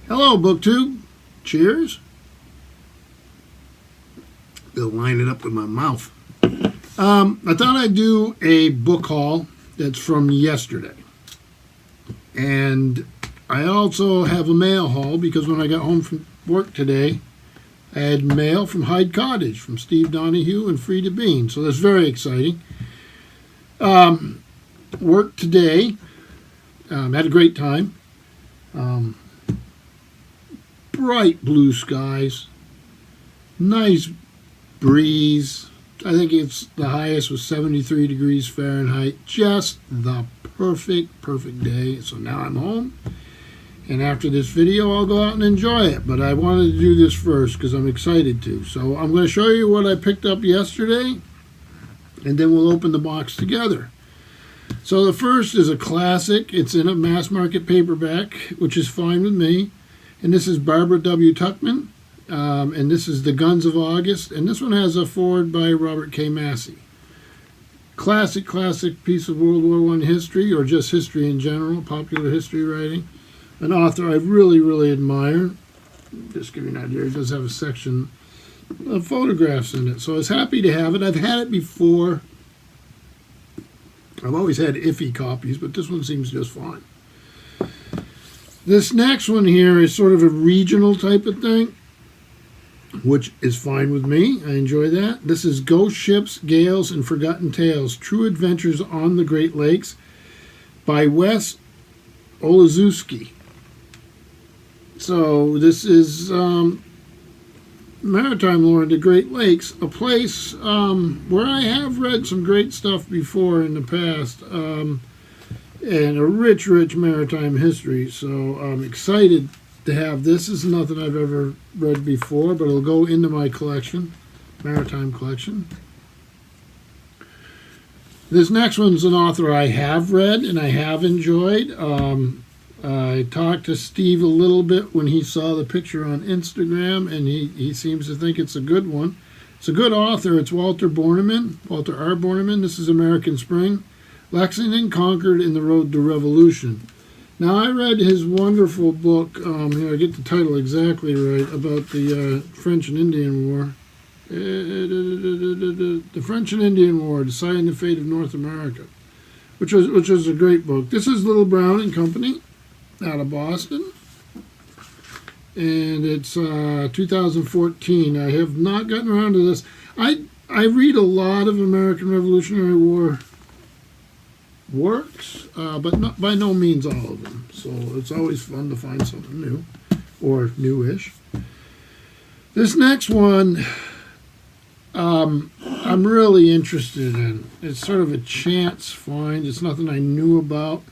Hello, BookTube. Cheers. They'll line it up with my mouth. I thought I'd do a book haul that's from yesterday. And I also have a mail haul because when I got home from work today, I had mail from Hyde Cottage from Steve Donahue and Frida Bean. So that's very exciting. Work today. Had a great time. Bright blue skies. Nice breeze. I think the highest was 73 degrees Fahrenheit. Just the perfect day. So now I'm home. And after this video, I'll go out and enjoy it. But I wanted to do this first because I'm excited to. So I'm going to show you what I picked up yesterday. And then we'll open the box together. So the first is a classic. It's in a mass market paperback, which is fine with me. And this is Barbara W. Tuchman. And this is The Guns of August. And this one has a foreword by Robert K. Massey. Classic piece of World War I history, or just history in general, popular history writing. An author I really admire. Just to give you an idea, it does have a section of photographs in it. So I was happy to have it. I've had it before. I've always had iffy copies, but this one seems just fine. This next one here is sort of a regional type of thing, which is fine with me. I enjoy that. This is Ghost Ships, Gales, and Forgotten Tales, True Adventures on the Great Lakes by Wes Olazewski. So this is maritime lore in the Great Lakes, a place where I have read some great stuff before in the past, and a rich maritime history. So I'm excited to have this. This is nothing I've ever read before, but it'll go into my collection, maritime collection. This next one's an author I have read and I have enjoyed. I talked to Steve a little bit when he saw the picture on Instagram, and he seems to think it's a good one. It's a good author. It's Walter Bourneman, Walter R. Bourneman. This is American Spring. Lexington Conquered in the Road to Revolution. Now, I read his wonderful book, here I get the title exactly right, about the French and Indian War. The French and Indian War, Deciding the Fate of North America, which was a great book. This is Little Brown and Company out of Boston, and it's 2014. I have not gotten around to this. I read a lot of American Revolutionary War works, but not by no means all of them. So it's always fun to find something new, or newish. This next one, I'm really interested in. It's sort of a chance find. It's nothing I knew about.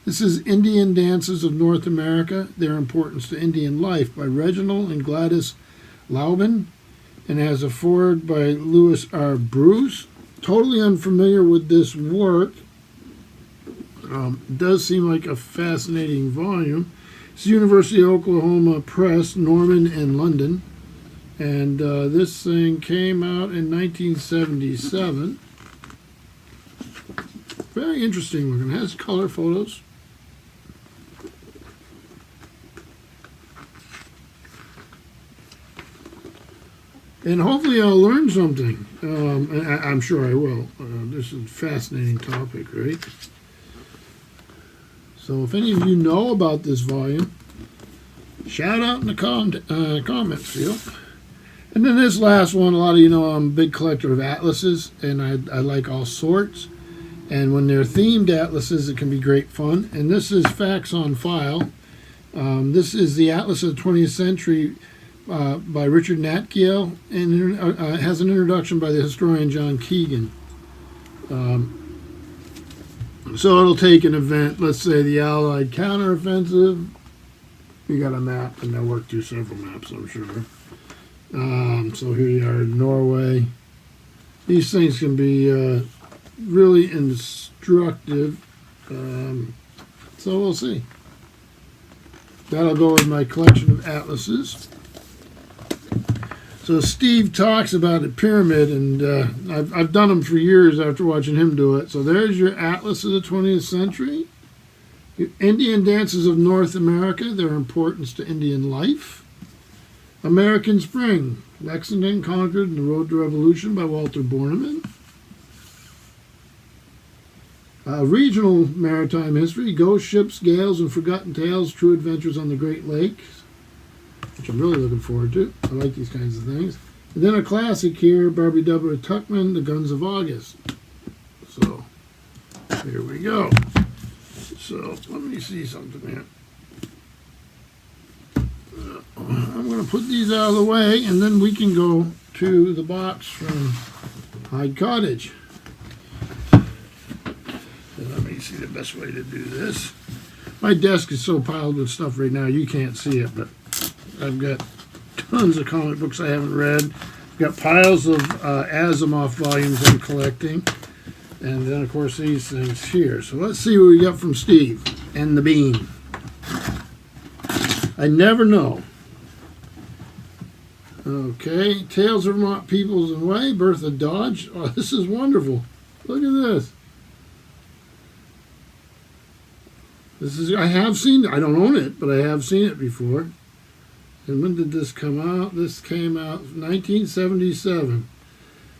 This is Indian Dances of North America, Their Importance to Indian Life by Reginald and Gladys Laubin, and has a foreword by Lewis R. Bruce. Totally unfamiliar with this work. It does seem like a fascinating volume. It's University of Oklahoma Press, Norman and London. And this thing came out in 1977. Very interesting looking. It has color photos. And hopefully I'll learn something. I'm sure I will. This is a fascinating topic, right? So if any of you know about this volume, shout out in the comments field. And then this last one, a lot of you know I'm a big collector of atlases, and I like all sorts. And when they're themed atlases, it can be great fun. And this is Facts on File. This is the Atlas of the 20th Century by Richard Natkiel, and it has an introduction by the historian John Keegan. So it'll take an event, let's say the Allied counteroffensive. You got a map, and they'll work through several maps, I'm sure. So here you are in Norway. These things can be really instructive. So we'll see. That'll go with my collection of atlases. So Steve talks about a pyramid, and I've done them for years after watching him do it. So there's your Atlas of the 20th Century. Indian dances of North America, their importance to Indian life. American Spring, Lexington, Concord, and the Road to Revolution by Walter Bourneman. Regional maritime history, Ghost Ships, Gales, and Forgotten Tales, True Adventures on the Great Lakes, which I'm really looking forward to. I like these kinds of things. And then a classic here, Barbie W. Tuckman, The Guns of August. So, here we go. So, let me see something here. I'm going to put these out of the way, and then we can go to the box from Hyde Cottage. Let me see the best way to do this. My desk is so piled with stuff right now, you can't see it, but I've got tons of comic books I haven't read. I've got piles of Asimov volumes I'm collecting. And then, of course, these things here. So let's see what we got from Steve and the Bean. I never know. Okay, Tales of Vermont Peoples and Way, Bertha Dodge. Oh, this is wonderful. Look at this. I have seen it. I don't own it, but I have seen it before. And when did this come out? This came out 1977.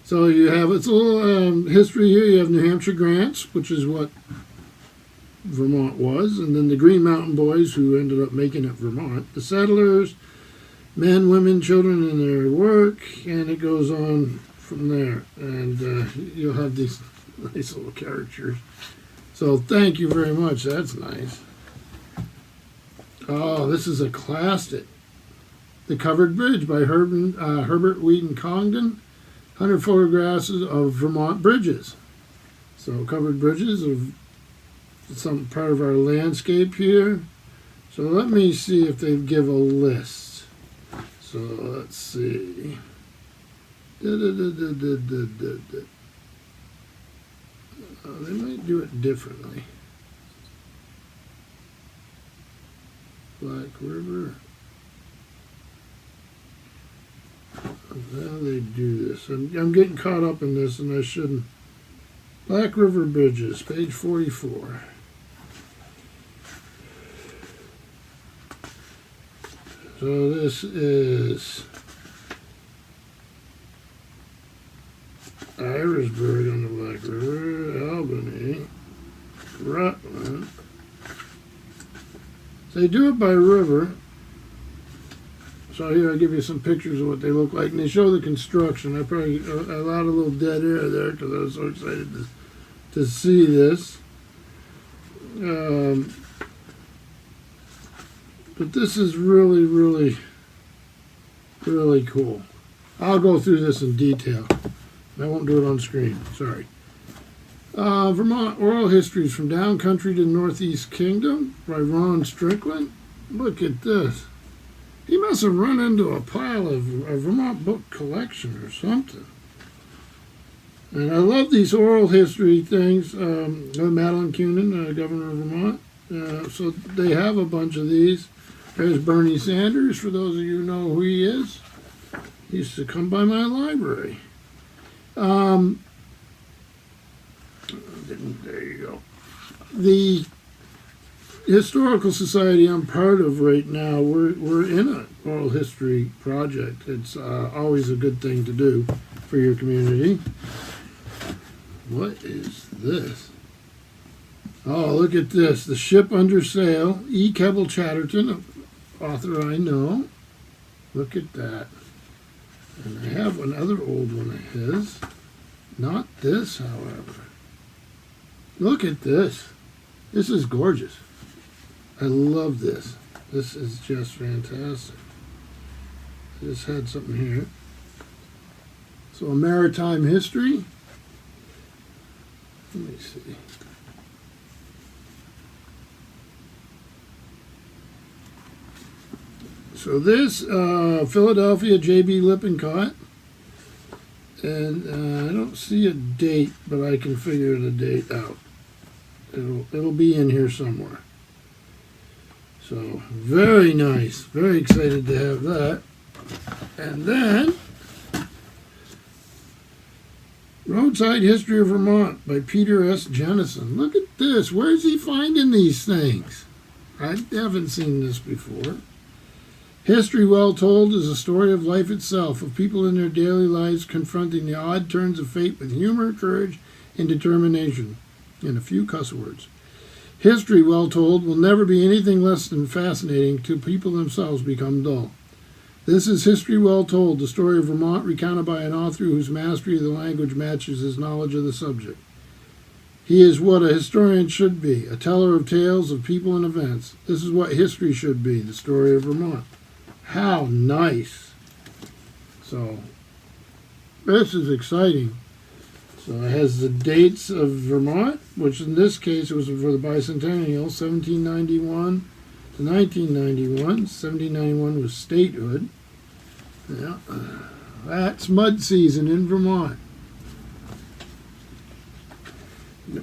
So you have, it's a little history here. You have New Hampshire Grants, which is what Vermont was, and then the Green Mountain Boys, who ended up making it Vermont. The settlers, men, women, children, and their work, and it goes on from there. And you'll have these nice little characters. So thank you very much. That's nice. Oh, this is a classic. The Covered Bridge by Herbert Wheaton Congdon. 100 photographs of Vermont bridges. So covered bridges are some part of our landscape here. So let me see if they give a list. So let's see. They might do it differently. Black River. How they do this? I'm getting caught up in this, and I shouldn't. Black River Bridges, page 44. So this is Irisburg on the Black River, Albany, Rutland. So they do it by river. So here I'll give you some pictures of what they look like, and they show the construction. I probably a lot of little dead air there because I was so excited to see this. But this is really, really, really cool. I'll go through this in detail. I won't do it on screen. Sorry. Vermont Oral Histories from Down Country to Northeast Kingdom by Ron Strickland. Look at this. He must have run into a pile of a Vermont book collection or something. And I love these oral history things. Madeline Kunin, governor of Vermont. So they have a bunch of these. There's Bernie Sanders, for those of you who know who he is. He used to come by my library. There you go. The Historical Society I'm part of right now, we're in an oral history project. It's always a good thing to do for your community. What is this? Oh, look at this. The Ship Under Sail. E. Keble Chatterton, author I know. Look at that. And I have another old one of his. Not this, however. Look at this. This is gorgeous. I love this. This is just fantastic. I just had something here. So a maritime history. Let me see. So this, Philadelphia, J.B. Lippincott. And I don't see a date, but I can figure the date out. It'll be in here somewhere. So, very nice. Very excited to have that. And then, Roadside History of Vermont by Peter S. Jennison. Look at this. Where's he finding these things? I haven't seen this before. History well told is a story of life itself, of people in their daily lives confronting the odd turns of fate with humor, courage, and determination, and a few cuss words. History well told will never be anything less than fascinating till people themselves become dull. This is History Well Told, the story of Vermont recounted by an author whose mastery of the language matches his knowledge of the subject. He is what a historian should be, a teller of tales of people and events. This is what history should be, the story of Vermont. How nice. So, this is exciting. So it has the dates of Vermont, which in this case was for the bicentennial, 1791 to 1991. 1791 was statehood. Yeah, that's mud season in Vermont,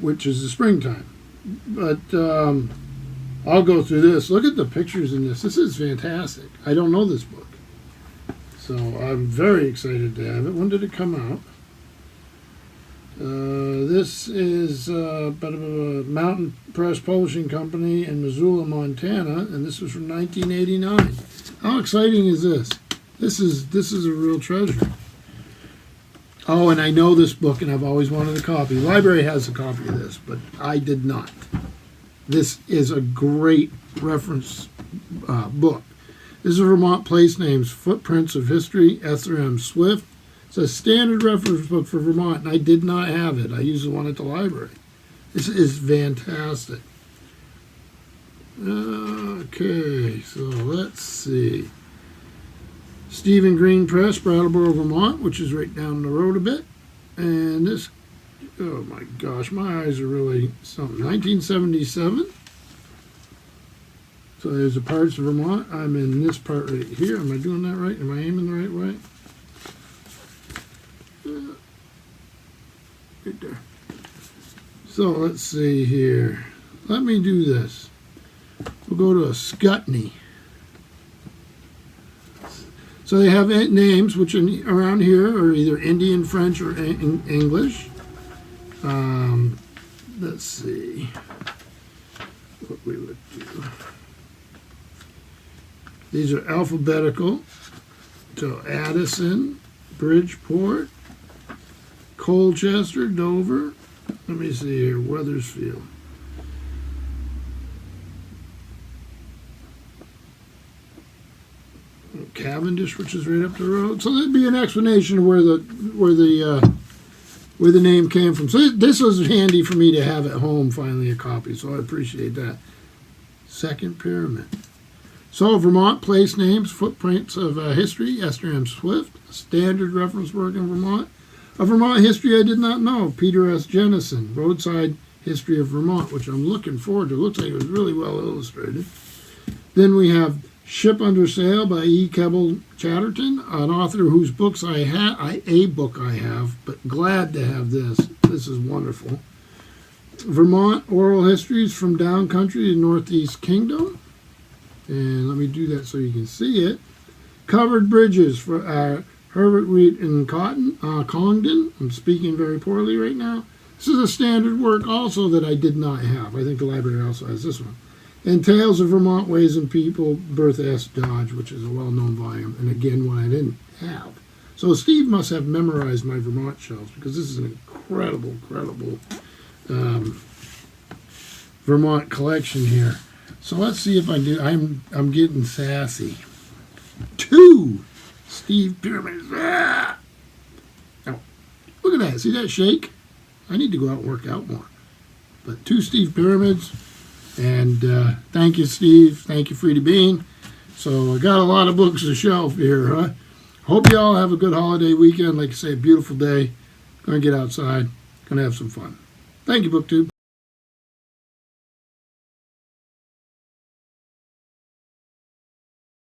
which is the springtime. But I'll go through this. Look at the pictures in this. This is fantastic. I don't know this book, so I'm very excited to have it. When did it come out? This is Mountain Press Publishing Company in Missoula, Montana, and this was from 1989. How exciting is this? This is a real treasure. Oh, and I know this book, and I've always wanted a copy. The library has a copy of this, but I did not. This is a great reference book. This is Vermont Place Names, Footprints of History, Esther M. Swift. It's a standard reference book for Vermont, and I did not have it. I used the one at the library. This is fantastic. Okay, so let's see. Stephen Green Press, Brattleboro, Vermont, which is right down the road a bit. And this, oh my gosh, my eyes are really something. 1977. So there's the parts of Vermont. I'm in this part right here. Am I doing that right? Am I aiming the right way? Right there. So let's see here. Let me do this. We'll go to a Scutney. So they have names which around here are either Indian, French, or English. Let's see what we would do. These are alphabetical. So Addison, Bridgeport, Colchester, Dover. Let me see here, Wethersfield. Cavendish, which is right up the road. So there'd be an explanation of where the name came from. So this was handy for me to have at home. Finally, a copy. So I appreciate that. Second Pyramid. So Vermont Place Names, Footprints of History. Esther M. Swift. A standard reference work in Vermont. A Vermont history I did not know. Peter S. Jennison. Roadside History of Vermont, which I'm looking forward to. Looks like it was really well illustrated. Then we have Ship Under Sail by E. Keble Chatterton, an author whose books I have, but glad to have this. This is wonderful. Vermont Oral Histories from Down Country to Northeast Kingdom. And let me do that so you can see it. Covered Bridges for Herbert Wheat and Congdon. I'm speaking very poorly right now. This is a standard work also that I did not have. I think the library also has this one. And Tales of Vermont Ways and People, Bertha S. Dodge, which is a well-known volume, and again, one I didn't have. So Steve must have memorized my Vermont shelves, because this is an incredible Vermont collection here. So let's see if I do. I'm getting sassy. 2 Steve Pyramids. Ah! Oh, look at that. See that shake? I need to go out and work out more. But 2 Steve Pyramids. And thank you, Steve. Thank you, Frida Bean. So I got a lot of books to shelf here, huh? Hope you all have a good holiday weekend. Like I say, a beautiful day. Going to get outside. Going to have some fun. Thank you, BookTube.